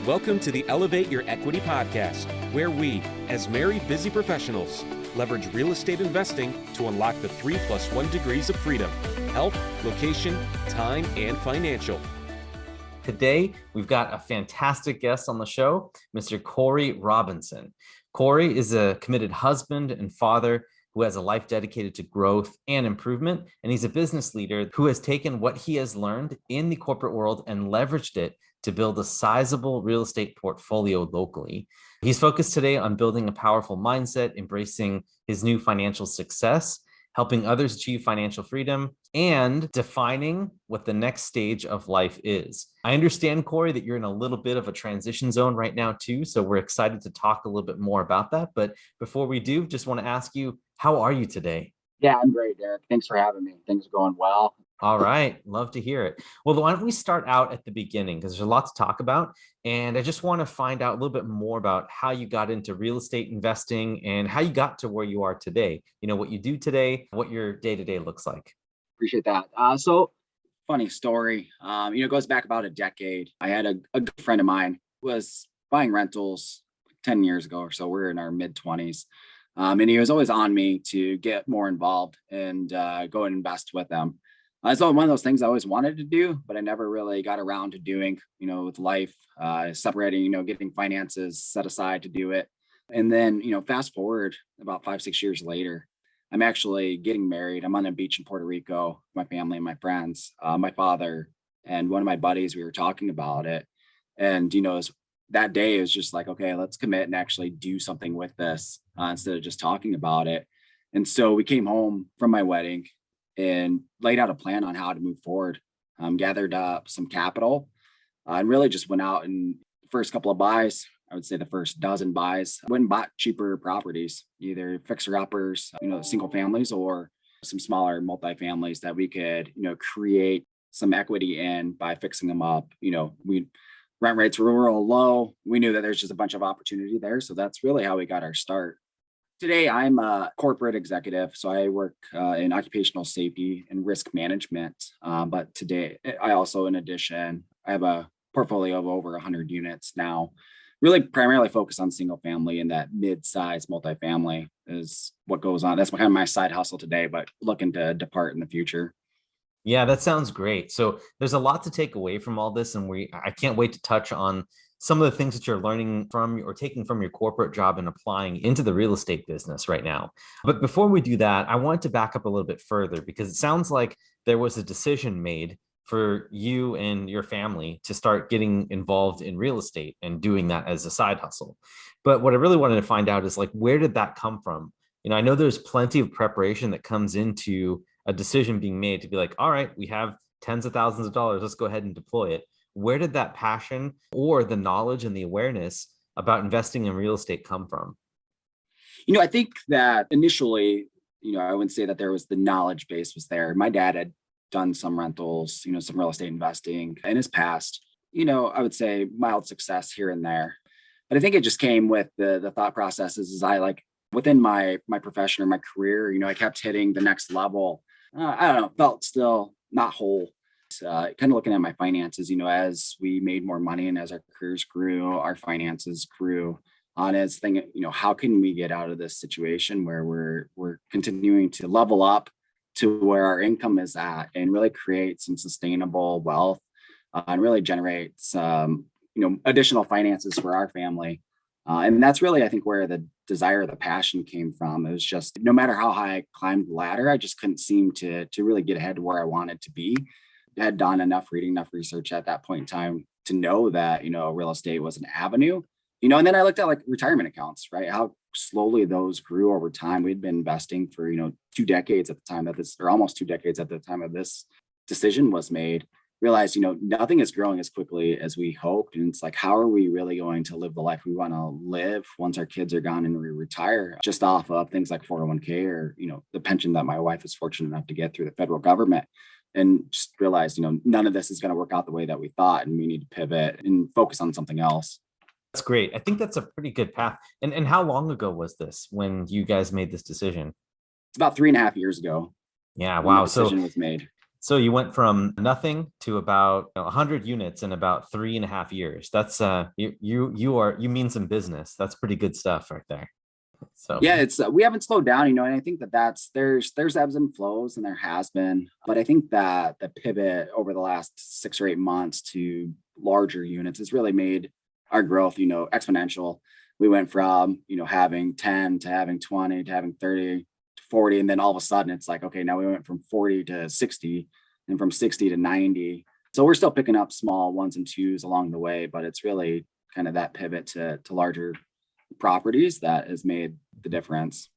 Welcome to the Elevate Your Equity podcast, where we, as married busy professionals, leverage real estate investing to unlock the 3+1 degrees of freedom: health, location, time, and financial. Today, we've got a fantastic guest on the show, Mr. Corey Robinson. Corey is a committed husband and father who has a life dedicated to growth and improvement, and he's a business leader who has taken what he has learned in the corporate world and leveraged it to build a sizable real estate portfolio locally. He's focused today on building a powerful mindset, embracing his new financial success, helping others achieve financial freedom, and defining what the next stage of life is. I understand, Corey, that you're in a little bit of a transition zone right now too, so we're excited to talk a little bit more about that. But before we do, just want to ask you, how are you today? Yeah, I'm great, Derek. Thanks for having me. Things are going well. All right. Love to hear it. Well, why don't we start out at the beginning, because there's a lot to talk about. And I just want to find out a little bit more about how you got into real estate investing and how you got to where you are today. You know, what you do today, what your day-to-day looks like. Appreciate that. So funny story. It goes back about a decade. I had a good friend of mine who was buying rentals 10 years ago or so. We're in our mid-20s. And he was always on me to get more involved and go and invest with them. It's one of those things I always wanted to do, but I never really got around to doing, with life, separating, getting finances set aside to do it. And then, fast forward about 5-6 years later, I'm actually getting married. I'm on a beach in Puerto Rico, my family and my friends, my father and one of my buddies, we were talking about it. And, that day is just like, okay, let's commit and actually do something with this instead of just talking about it. And so we came home from my wedding and laid out a plan on how to move forward, gathered up some capital and really just went out and first couple of buys, I would say the first dozen buys, went and bought cheaper properties, either fixer-uppers, single families or some smaller multifamilies that we could, create some equity in by fixing them up. Rent rates were real low. We knew that there's just a bunch of opportunity there. So that's really how we got our start. Today, I'm a corporate executive. So I work in occupational safety and risk management. But today, I also, in addition, I have a portfolio of over 100 units now, really primarily focused on single family, and that mid-size multifamily is what goes on. That's kind of my side hustle today, but looking to depart in the future. Yeah, that sounds great. So there's a lot to take away from all this, and I can't wait to touch on some of the things that you're learning from or taking from your corporate job and applying into the real estate business right now. But before we do that, I want to back up a little bit further, because it sounds like there was a decision made for you and your family to start getting involved in real estate and doing that as a side hustle. But what I really wanted to find out is, like, where did that come from? I know there's plenty of preparation that comes into a decision being made to be like, all right, we have tens of thousands of dollars, let's go ahead and deploy it. Where did that passion or the knowledge and the awareness about investing in real estate come from? I think that initially, I wouldn't say that there was the knowledge base was there. My dad had done some rentals, some real estate investing in his past, I would say mild success here and there. But I think it just came with the thought processes as I within my profession or my career, I kept hitting the next level. I don't know, felt still not whole. Kind of looking at my finances, as we made more money and as our careers grew, our finances grew. On as thing, how can we get out of this situation where we're continuing to level up to where our income is at and really create some sustainable wealth and really generate some, additional finances for our family. And that's really, I think, where the desire, the passion came from. It was just, no matter how high I climbed the ladder, I just couldn't seem to really get ahead to where I wanted to be. I had done enough reading, enough research at that point in time to know that, real estate was an avenue, and then I looked at retirement accounts, right? How slowly those grew over time. We'd been investing for, 2 decades at the time or almost 2 decades at the time of this decision was made. Realized, nothing is growing as quickly as we hoped. And it's like, how are we really going to live the life we want to live once our kids are gone and we retire just off of things like 401k or, the pension that my wife was fortunate enough to get through the federal government, and just realized, none of this is going to work out the way that we thought, and we need to pivot and focus on something else. That's great. I think that's a pretty good path. And how long ago was this when you guys made this decision? It's about 3.5 years ago. Yeah. Wow. The decision was made. So you went from nothing to about 100 units in about 3.5 years. That's you mean some business. That's pretty good stuff right there. So Yeah, it's we haven't slowed down, and I think that there's ebbs and flows, and there has been, but I think that the pivot over the last 6 or 8 months to larger units has really made our growth, exponential. We went from having 10 to having 20 to having 30 to 40, and then all of a sudden it's like, okay, now we went from 40 to 60, and from 60 to 90. So we're still picking up small ones and twos along the way, but it's really kind of that pivot to larger properties that has made the difference.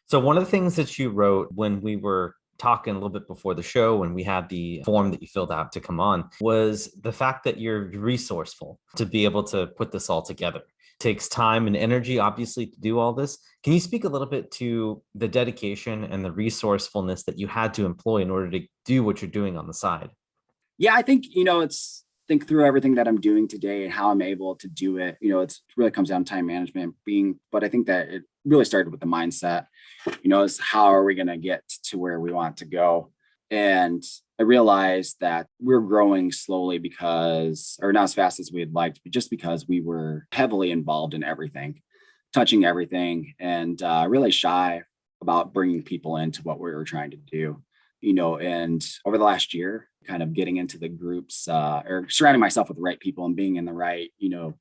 So one of the things that you wrote when we were talking a little bit before the show, when we had the form that you filled out to come on, was the fact that you're resourceful to be able to put this all together. It takes time and energy, obviously, to do all this. Can you speak a little bit to the dedication and the resourcefulness that you had to employ in order to do what you're doing on the side? Yeah, I think, it's think through everything that I'm doing today and how I'm able to do it. It's really comes down to time management but I think that it really started with the mindset, is how are we going to get to where we want to go? And I realized that we're growing slowly or not as fast as we'd liked, but just because we were heavily involved in everything, touching everything, and really shy about bringing people into what we were trying to do. And over the last year, kind of getting into the groups or surrounding myself with the right people and being in the right,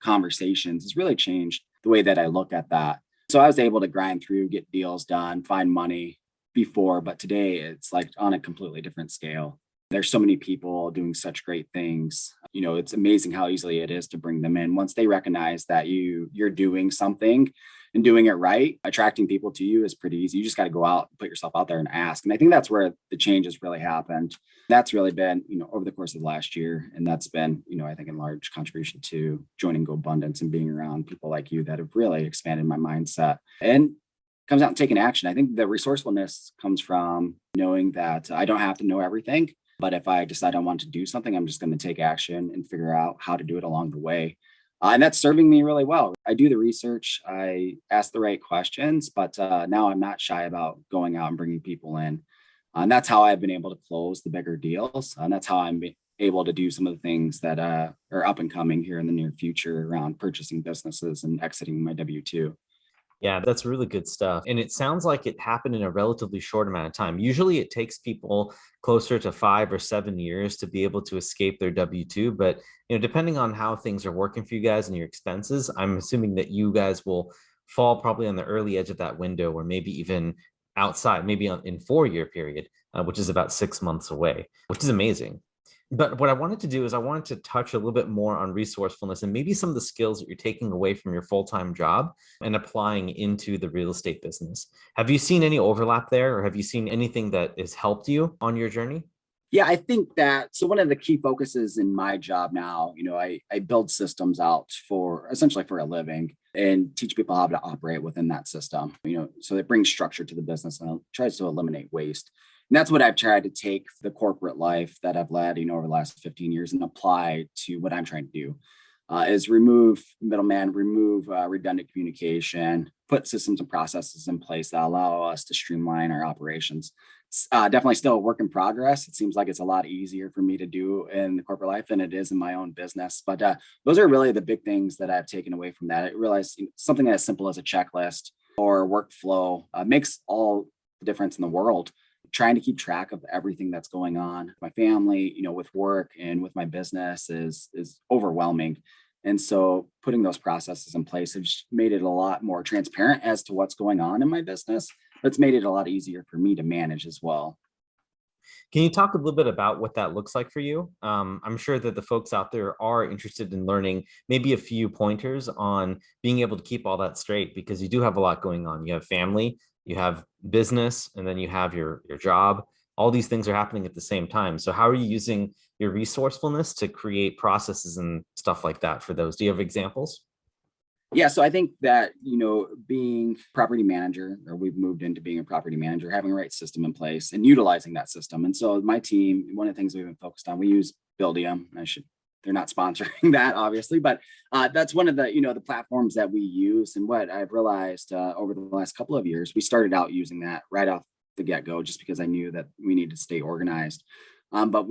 conversations has really changed the way that I look at that. So I was able to grind through, get deals done, find money before, but today it's like on a completely different scale. There's so many people doing such great things. It's amazing how easily it is to bring them in. Once they recognize that you're doing something and doing it right, attracting people to you is pretty easy. You just got to go out, put yourself out there and ask. And I think that's where the change has really happened. That's really been, over the course of the last year. And that's been, I think in large contribution to joining GoBundance and being around people like you that have really expanded my mindset and comes out and taking action. I think the resourcefulness comes from knowing that I don't have to know everything, but if I decide I want to do something, I'm just going to take action and figure out how to do it along the way. And that's serving me really well. I do the research, I ask the right questions, but now I'm not shy about going out and bringing people in. And that's how I've been able to close the bigger deals. And that's how I'm able to do some of the things that are up and coming here in the near future around purchasing businesses and exiting my W-2. Yeah, that's really good stuff. And it sounds like it happened in a relatively short amount of time. Usually it takes people closer to 5 or 7 years to be able to escape their W-2. But, depending on how things are working for you guys and your expenses, I'm assuming that you guys will fall probably on the early edge of that window, or maybe even outside, maybe in 4-year period, which is about 6 months away, which is amazing. But what I wanted to do is I wanted to touch a little bit more on resourcefulness and maybe some of the skills that you're taking away from your full-time job and applying into the real estate business. Have you seen any overlap there, or have you seen anything that has helped you on your journey? Yeah, I think that, so one of the key focuses in my job now, I build systems out essentially for a living and teach people how to operate within that system, so it brings structure to the business and tries to eliminate waste. And that's what I've tried to take the corporate life that I've led, over the last 15 years and apply to what I'm trying to do, is remove middleman, remove redundant communication, put systems and processes in place that allow us to streamline our operations. Definitely still a work in progress. It seems like it's a lot easier for me to do in the corporate life than it is in my own business. But those are really the big things that I've taken away from that. I realized something as simple as a checklist or workflow makes all the difference in the world. Trying to keep track of everything that's going on with my family, with work and with my business is overwhelming. And so putting those processes in place have just made it a lot more transparent as to what's going on in my business. But it's made it a lot easier for me to manage as well. Can you talk a little bit about what that looks like for you? I'm sure that the folks out there are interested in learning maybe a few pointers on being able to keep all that straight, because you do have a lot going on. You have family, you have business, and then you have your job. All these things are happening at the same time. So how are you using your resourcefulness to create processes and stuff like that for those? Do you have examples? Yeah, so I think that, being property manager, or we've moved into being a property manager, having a right system in place and utilizing that system. And so my team, one of the things we've been focused on, we use Buildium. They're not sponsoring that, obviously, but that's one of the, the platforms that we use. And what I've realized over the last couple of years, we started out using that right off the get-go, just because I knew that we needed to stay organized. But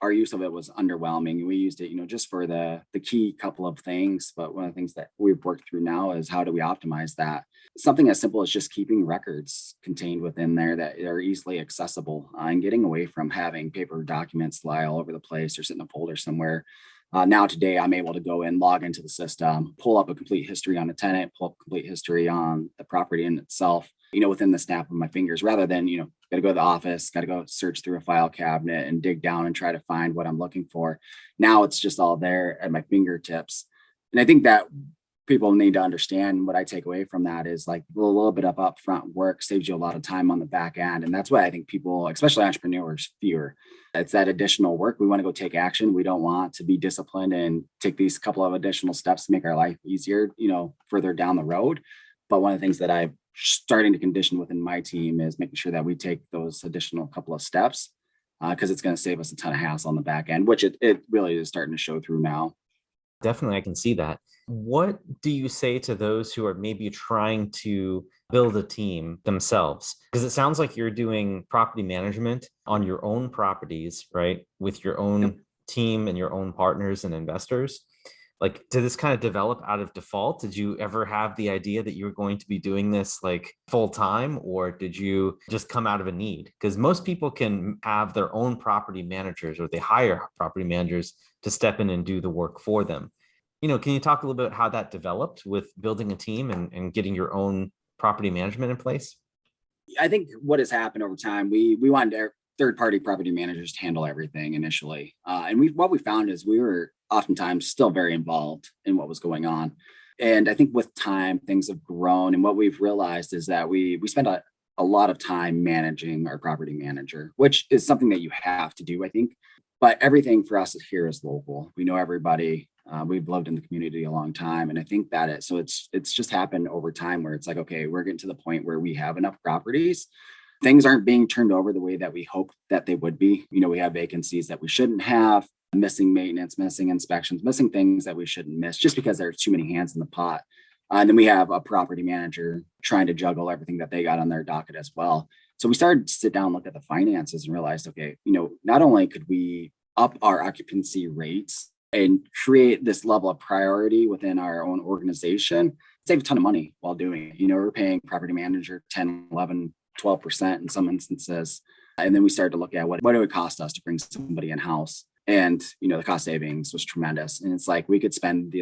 our use of it was underwhelming. We used it, just for the key couple of things. But one of the things that we've worked through now is how do we optimize that? Something as simple as just keeping records contained within there that are easily accessible, and getting away from having paper documents lie all over the place or sit in a folder somewhere. Now today, I'm able to go in, log into the system, pull up a complete history on the tenant, pull up complete history on the property in itself, within the snap of my fingers, rather than, got to go to the office, got to go search through a file cabinet and dig down and try to find what I'm looking for. Now it's just all there at my fingertips. And I think that people need to understand what I take away from that is like a little bit of upfront work saves you a lot of time on the back end. And that's why I think people, especially entrepreneurs, fear. It's that additional work. We want to go take action. We don't want to be disciplined and take these couple of additional steps to make our life easier, further down the road. But one of the things that I'm starting to condition within my team is making sure that we take those additional couple of steps, because it's going to save us a ton of hassle on the back end, which it really is starting to show through now. Definitely, I can see that. What do you say to those who are maybe trying to build a team themselves? Because it sounds like you're doing property management on your own properties, right? With your own team and your own partners and investors. Like, did this kind of develop out of default? Did you ever have the idea that you were going to be doing this like full time, or did you just come out of a need? Because most people can have their own property managers, or they hire property managers to step in and do the work for them. Can you talk a little bit how that developed with building a team and getting your own property management in place? I think what has happened over time, we wanted third-party property managers to handle everything initially. And what we found is we were oftentimes still very involved in what was going on. And I think with time, things have grown. And what we've realized is that we spend a lot of time managing our property manager, which is something that you have to do, I think. But everything for us here is local. We know everybody. We've lived in the community a long time. And I think that it's just happened over time where it's like, okay, we're getting to the point where we have enough properties. Things aren't being turned over the way that we hoped that they would be. We have vacancies that we shouldn't have, missing maintenance, missing inspections, missing things that we shouldn't miss just because there's too many hands in the pot. And then we have a property manager trying to juggle everything that they got on their docket as well. So we started to sit down, look at the finances and realized, okay, not only could we up our occupancy rates and create this level of priority within our own organization, save a ton of money while doing it. We're paying property manager 10, 11, 12% in some instances. And then we started to look at what it would cost us to bring somebody in-house. And, the cost savings was tremendous. And it's like we could spend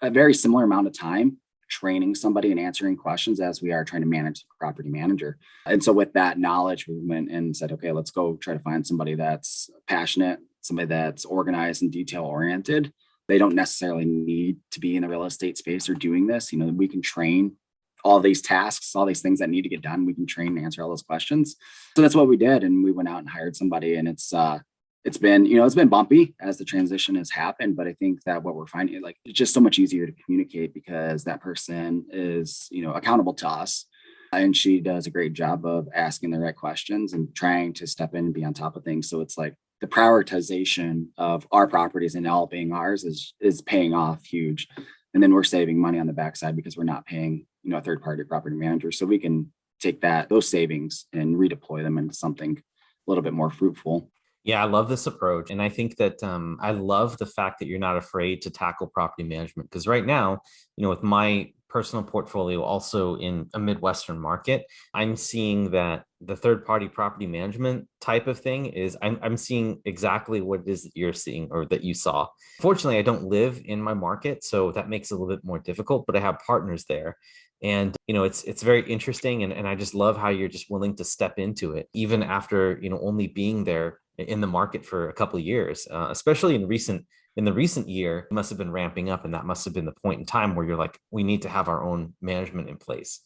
a very similar amount of time training somebody and answering questions as we are trying to manage the property manager. And so with that knowledge, we went and said, okay, let's go try to find somebody that's passionate, somebody that's organized and detail oriented. They don't necessarily need to be in the real estate space or doing this. We can train all these tasks, all these things that need to get done. We can train and answer all those questions. So that's what we did. And we went out and hired somebody, and it's been bumpy as the transition has happened, but I think that what we're finding, like, it's just so much easier to communicate because that person is, accountable to us, and she does a great job of asking the right questions and trying to step in and be on top of things. So it's like the prioritization of our properties and all being ours is paying off huge. And then we're saving money on the backside because we're not paying, a third-party property manager. So we can take those savings and redeploy them into something a little bit more fruitful. Yeah, I love this approach. And I think that I love the fact that you're not afraid to tackle property management, because right now, with my personal portfolio also in a Midwestern market, I'm seeing that the third party property management type of thing is I'm seeing exactly what it is that you're seeing or that you saw. Fortunately, I don't live in my market, so that makes it a little bit more difficult, but I have partners there. And, it's very interesting. And I just love how you're just willing to step into it, even after, only being there in the market for a couple of years, especially in the recent year, it must have been ramping up. And that must have been the point in time where you're like, we need to have our own management in place.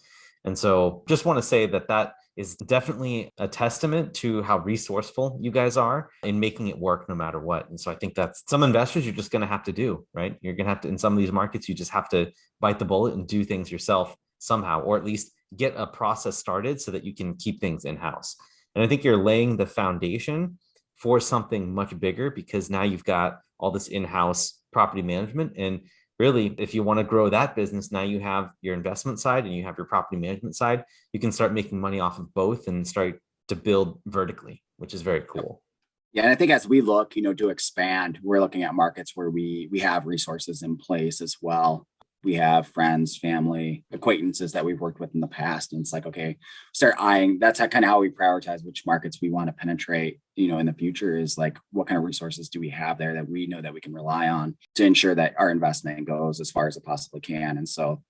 And so just want to say that is definitely a testament to how resourceful you guys are in making it work no matter what. And so I think that's some investors you're just going to have to do, right? You're going to have to, in some of these markets, you just have to bite the bullet and do things yourself somehow, or at least get a process started so that you can keep things in-house. And I think you're laying the foundation for something much bigger, because now you've got all this in-house property management. And really, if you want to grow that business, now you have your investment side and you have your property management side. You can start making money off of both and start to build vertically, which is very cool. Yeah, and I think as we look, to expand, we're looking at markets where we have resources in place as well. We have friends, family, acquaintances that we've worked with in the past. And it's like, okay, start eyeing. That's kind of how we prioritize which markets we want to penetrate, in the future, is like, what kind of resources do we have there that we know that we can rely on to ensure that our investment goes as far as it possibly can. And so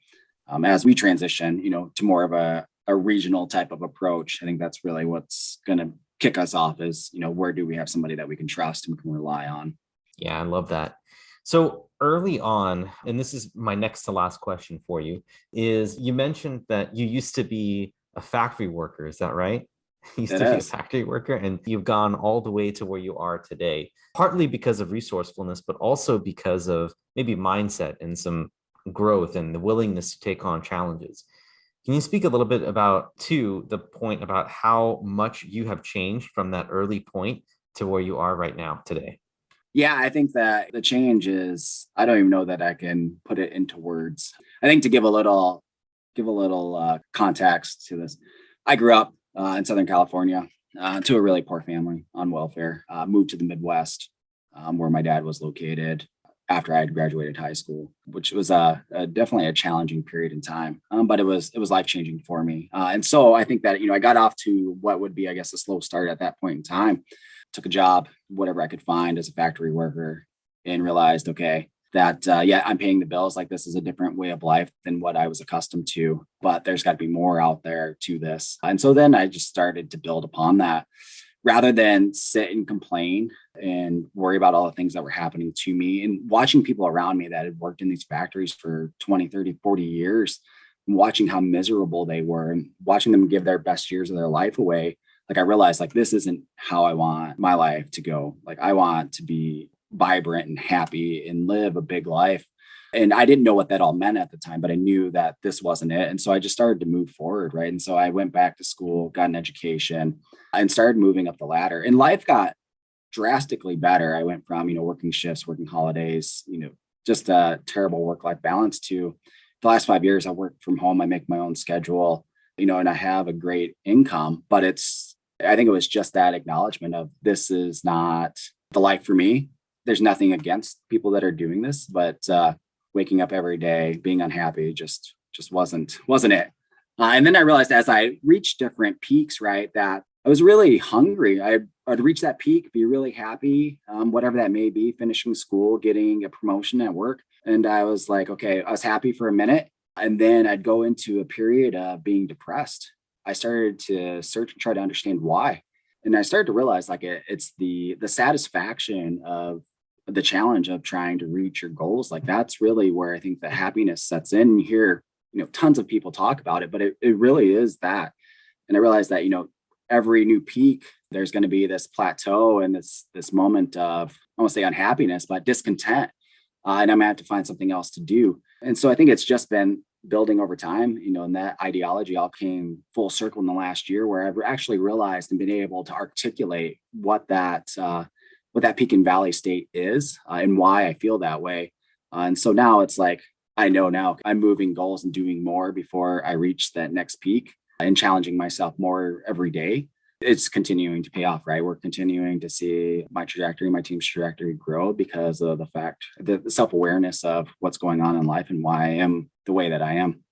as we transition, to more of a regional type of approach, I think that's really what's going to kick us off is, where do we have somebody that we can trust and we can rely on? Yeah, I love that. So early on, and this is my next to last question for you, is you mentioned that you used to be a factory worker. Is that right? You used It to be a is. factory worker and you've gone all the way to where you are today, partly because of resourcefulness, but also because of maybe mindset and some growth and the willingness to take on challenges. Can you speak a little bit about, the point about how much you have changed from that early point to where you are right now today? Yeah, I think that the change is, I don't even know that I can put it into words. I think to give a little context to this, I grew up in Southern California to a really poor family on welfare, moved to the Midwest where my dad was located after I had graduated high school, which was definitely a challenging period in time, but it was life-changing for me. And so I think that, I got off to what would be, I guess, a slow start at that point in time. Took a job, whatever I could find as a factory worker, and realized, okay, that, I'm paying the bills. Like, this is a different way of life than what I was accustomed to, but there's got to be more out there to this. And so then I just started to build upon that rather than sit and complain and worry about all the things that were happening to me, and watching people around me that had worked in these factories for 20, 30, 40 years, and watching how miserable they were and watching them give their best years of their life away. Like, I realized, like, this isn't how I want my life to go. Like, I want to be vibrant and happy and live a big life. And I didn't know what that all meant at the time, but I knew that this wasn't it. And so I just started to move forward. Right. And so I went back to school, got an education, and started moving up the ladder. And life got drastically better. I went from, working shifts, working holidays, just a terrible work-life balance, to the last 5 years, I work from home. I make my own schedule, and I have a great income, but I think it was just that acknowledgement of, this is not the life for me. There's nothing against people that are doing this, but waking up every day being unhappy just wasn't it. And then I realized, as I reached different peaks, right, that I was really hungry. I'd reach that peak, be really happy, whatever that may be, finishing school, getting a promotion at work. And I was like, okay, I was happy for a minute. And then I'd go into a period of being depressed. I started to search and try to understand why. And I started to realize, like, it's the satisfaction of the challenge of trying to reach your goals. Like, that's really where I think the happiness sets in. You hear, tons of people talk about it, but it really is that. And I realized that, every new peak, there's going to be this plateau and this moment of, I won't say unhappiness, but discontent. And I'm going to have to find something else to do. And so I think it's just been building over time, and that ideology all came full circle in the last year, where I've actually realized and been able to articulate what that peak and valley state is, and why I feel that way. And so now it's like, I know now I'm moving goals and doing more before I reach that next peak, and challenging myself more every day. It's continuing to pay off, right? We're continuing to see my team's trajectory grow because of the self-awareness of what's going on in life and why I am the way that I am.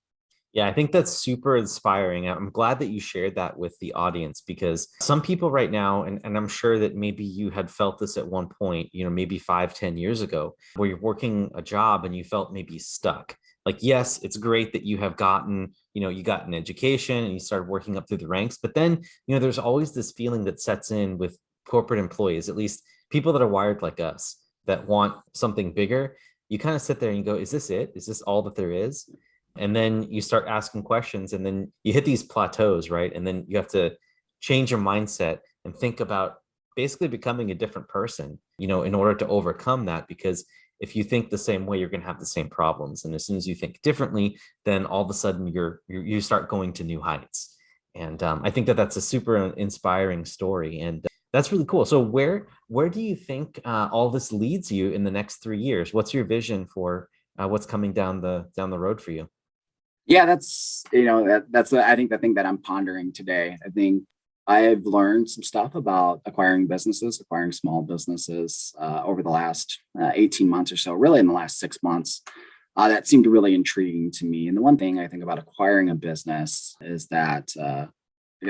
Yeah, I think that's super inspiring. I'm glad that you shared that with the audience, because some people right now, and I'm sure that maybe you had felt this at one point, maybe 5-10 years ago, where you're working a job and you felt maybe stuck. Like, yes, it's great that you have gotten, you got an education and you started working up through the ranks, but then, there's always this feeling that sets in with corporate employees, at least people that are wired like us, that want something bigger. You kind of sit there and you go, is this it? Is this all that there is? And then you start asking questions, and then you hit these plateaus, right? And then you have to change your mindset and think about basically becoming a different person, in order to overcome that. Because if you think the same way, you're going to have the same problems. And as soon as you think differently, then all of a sudden you start going to new heights. And I think that that's a super inspiring story. And that's really cool. So where do you think all this leads you in the next 3 years? What's your vision for what's coming down the road for you? Yeah, that's I think the thing that I'm pondering today. I think I've learned some stuff about acquiring businesses, acquiring small businesses over the last 18 months or so, really in the last 6 months. That seemed really intriguing to me. And the one thing I think about acquiring a business is that,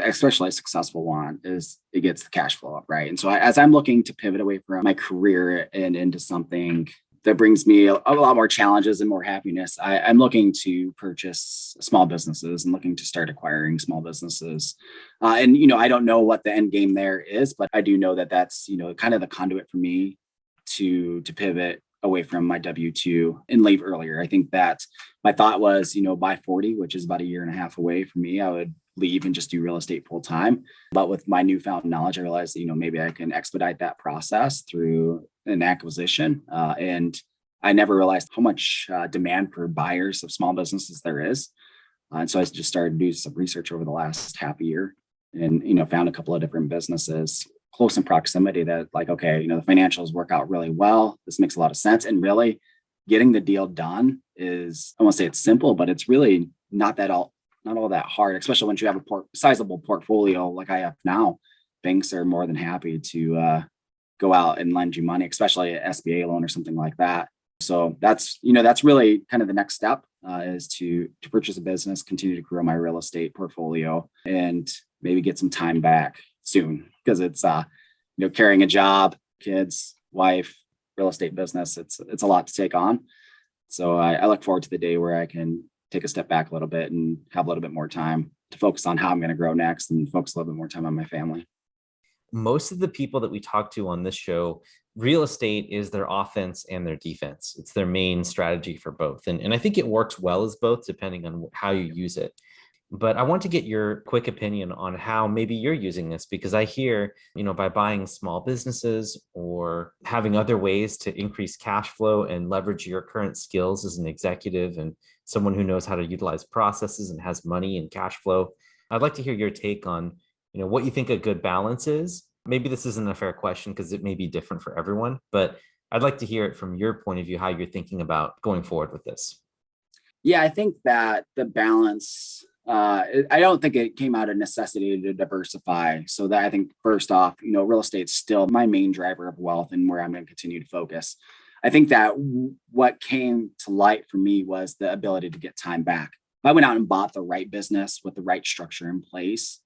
especially a successful one, is it gets the cash flow up, right? And so as I'm looking to pivot away from my career and into something that brings me a lot more challenges and more happiness, I'm looking to purchase small businesses and looking to start acquiring small businesses. And, I don't know what the end game there is, but I do know that that's, kind of the conduit for me to pivot away from my W-2 and leave earlier. I think that my thought was, by 40, which is about a year and a half away from me, I would leave and just do real estate full time. But with my newfound knowledge, I realized, maybe I can expedite that process through an acquisition. And I never realized how much demand for buyers of small businesses there is. And so I just started doing some research over the last half a year and, found a couple of different businesses close in proximity that okay, the financials work out really well. This makes a lot of sense. And really getting the deal done is, I won't say it's simple, but it's really not all that hard, especially once you have a sizable portfolio like I have now. Banks are more than happy to go out and lend you money, especially an SBA loan or something like that. So that's really kind of the next step is to purchase a business, continue to grow my real estate portfolio, and maybe get some time back soon, because it's carrying a job, kids, wife, real estate business. It's a lot to take on. So I look forward to the day where I can take a step back a little bit and have a little bit more time to focus on how I'm going to grow next and focus a little bit more time on my family. Most of the people that we talk to on this show, real estate is their offense and their defense. It's their main strategy for both. And I think it works well as both, depending on how you use it. But I want to get your quick opinion on how maybe you're using this, because I hear, by buying small businesses or having other ways to increase cash flow and leverage your current skills as an executive and someone who knows how to utilize processes and has money and cash flow. I'd like to hear your take on, what you think a good balance is. Maybe this isn't a fair question because it may be different for everyone, but I'd like to hear it from your point of view, how you're thinking about going forward with this. Yeah, I think that the balance, I don't think it came out of necessity to diversify. So that I think first off, real estate's still my main driver of wealth and where I'm going to continue to focus. I think that what came to light for me was the ability to get time back. If I went out and bought the right business with the right structure in place,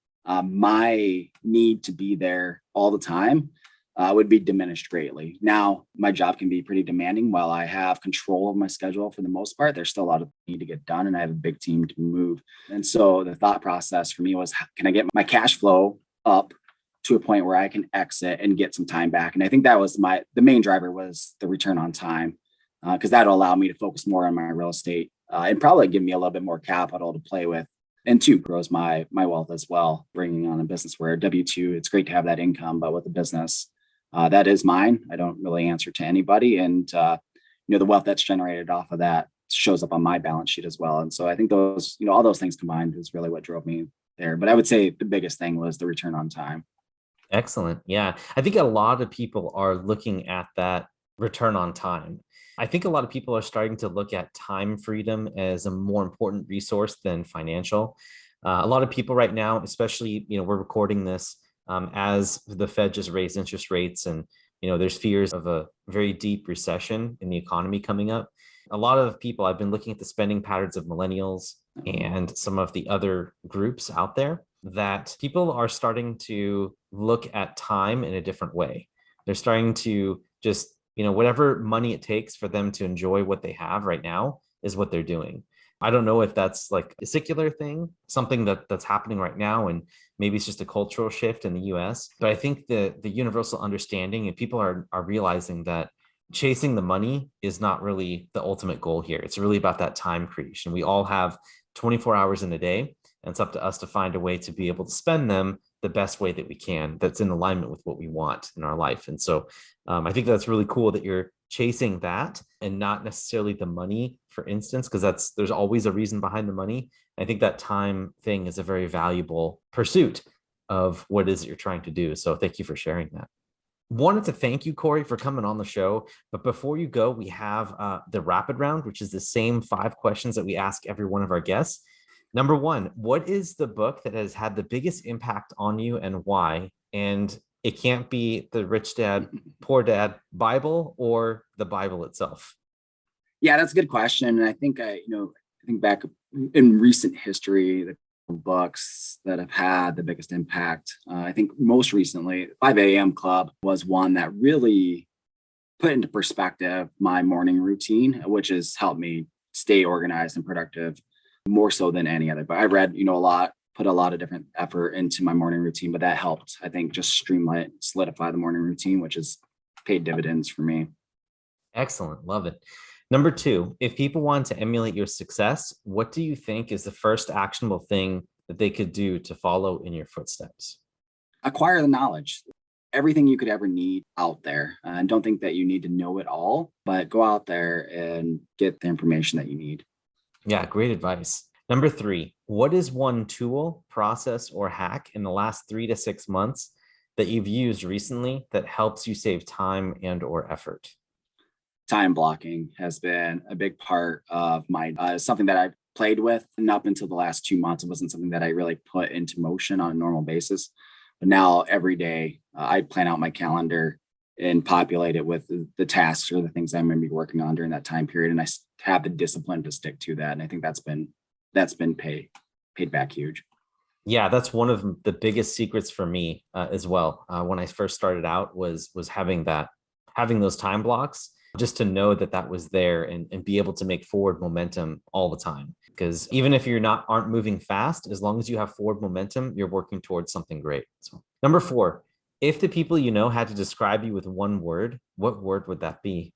my need to be there all the time would be diminished greatly. Now, my job can be pretty demanding. While I have control of my schedule for the most part, there's still a lot of need to get done, and I have a big team to move. And so the thought process for me was, can I get my cash flow up to a point where I can exit and get some time back? And I think that was the main driver was the return on time, because that'll allow me to focus more on my real estate and probably give me a little bit more capital to play with. And two, grows my wealth as well, bringing on a business where W-2, it's great to have that income, but with a business, that is mine. I don't really answer to anybody. And, the wealth that's generated off of that shows up on my balance sheet as well. And so I think those, all those things combined is really what drove me there. But I would say the biggest thing was the return on time. Excellent. Yeah. I think a lot of people are looking at that return on time. I think a lot of people are starting to look at time freedom as a more important resource than financial. A lot of people right now, especially, we're recording this as the Fed just raised interest rates, and, there's fears of a very deep recession in the economy coming up. A lot of people, I've been looking at the spending patterns of millennials and some of the other groups out there, that people are starting to look at time in a different way. They're starting to just, whatever money it takes for them to enjoy what they have right now is what they're doing. I don't know if that's like a secular thing, something that's happening right now, and maybe it's just a cultural shift in the US. But I think the universal understanding, and people are realizing that chasing the money is not really the ultimate goal here. It's really about that time creation. We all have 24 hours in a day, and it's up to us to find a way to be able to spend them the best way that we can, that's in alignment with what we want in our life. And so I think that's really cool that you're chasing that and not necessarily the money, for instance, because there's always a reason behind the money. I think that time thing is a very valuable pursuit of what it is that you're trying to do. So thank you for sharing that. Wanted to thank you, Corey, for coming on the show. But before you go, we have the rapid round, which is the same 5 questions that we ask every one of our guests. Number one, what is the book that has had the biggest impact on you and why? And it can't be the Rich Dad, Poor Dad Bible or the Bible itself. Yeah, that's a good question. And I think I think back in recent history, the books that have had the biggest impact. I think most recently, 5 a.m. Club was one that really put into perspective my morning routine, which has helped me stay organized and productive more so than any other. But I read, a lot, put a lot of different effort into my morning routine, but that helped, I think, just streamline, solidify the morning routine, which has paid dividends for me. Excellent. Love it. Number two, if people want to emulate your success, what do you think is the first actionable thing that they could do to follow in your footsteps? Acquire the knowledge. Everything you could ever need out there. And don't think that you need to know it all, but go out there and get the information that you need. Yeah, great advice. Number three, what is one tool, process, or hack in the last 3 to 6 months that you've used recently that helps you save time and or effort? Time blocking has been a big part of my something that I played with, and up until the last 2 months, it wasn't something that I really put into motion on a normal basis. But now every day I plan out my calendar and populate it with the tasks or the things I'm going to be working on during that time period. And I have the discipline to stick to that. And I think that's been paid back huge. Yeah, that's one of the biggest secrets for me as well. When I first started out was having those time blocks, just to know that was there and be able to make forward momentum all the time. Because even if aren't moving fast, as long as you have forward momentum, you're working towards something great. So number four, if the people had to describe you with one word, what word would that be?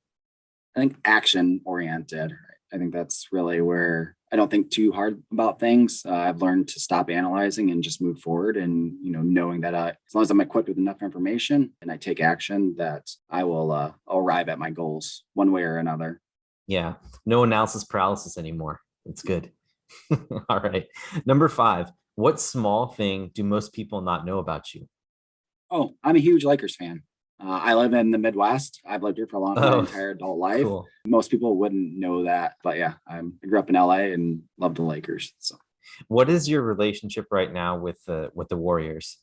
I think action oriented. I think that's really where I don't think too hard about things. I've learned to stop analyzing and just move forward, and knowing that as long as I'm equipped with enough information and I take action, that I will arrive at my goals one way or another. Yeah, no analysis paralysis anymore. It's good. All right. Number five, what small thing do most people not know about you? Oh, I'm a huge Lakers fan. I live in the Midwest. I've lived here for my entire adult life. Cool. Most people wouldn't know that, but yeah, I grew up in LA and love the Lakers. So, what is your relationship right now with the Warriors?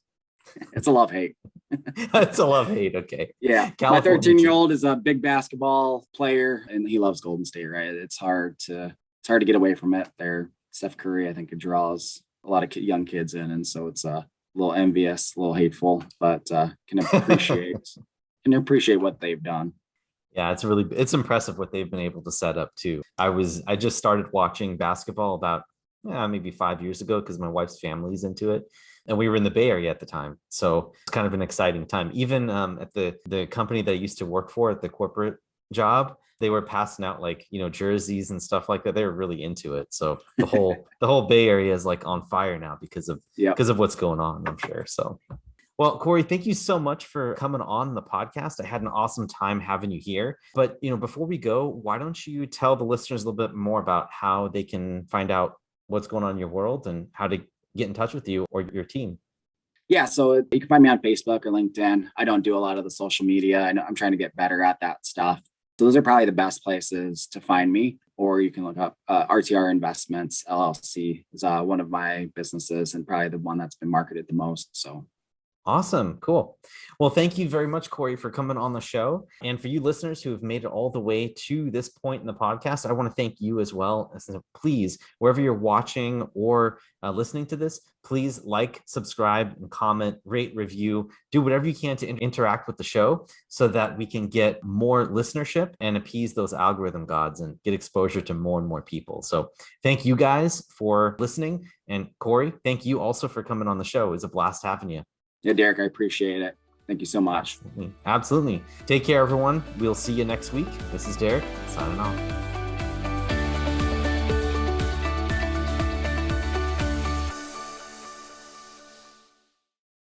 It's a love-hate. It's a love-hate. Okay. Yeah. My 13-year-old is a big basketball player and he loves Golden State, right? It's hard to get away from it. Steph Curry, I think, it draws a lot of young kids in. And so it's a little envious, a little hateful, but can appreciate what they've done. Yeah, it's impressive what they've been able to set up too. I just started watching basketball about maybe 5 years ago because my wife's family's into it. And we were in the Bay Area at the time. So it's kind of an exciting time. Even at the company that I used to work for at the corporate job, they were passing out jerseys and stuff like that. They were really into it. So the whole Bay Area is on fire now because of what's going on, I'm sure. So, well, Corey, thank you so much for coming on the podcast. I had an awesome time having you here. But before we go, why don't you tell the listeners a little bit more about how they can find out what's going on in your world and how to get in touch with you or your team? Yeah, so you can find me on Facebook or LinkedIn. I don't do a lot of the social media. I'm trying to get better at that stuff. So those are probably the best places to find me. Or you can look up RTR Investments, LLC is one of my businesses and probably the one that's been marketed the most. So awesome. Cool. Well, thank you very much, Corey, for coming on the show. And for you listeners who have made it all the way to this point in the podcast, I want to thank you as well. So please, wherever you're watching or listening to this, please subscribe, and comment, rate, review, do whatever you can to interact with the show so that we can get more listenership and appease those algorithm gods and get exposure to more and more people. So thank you guys for listening. And Corey, thank you also for coming on the show. It was a blast having you. Yeah, Derek, I appreciate it. Thank you so much. Absolutely. Take care, everyone. We'll see you next week. This is Derek signing off.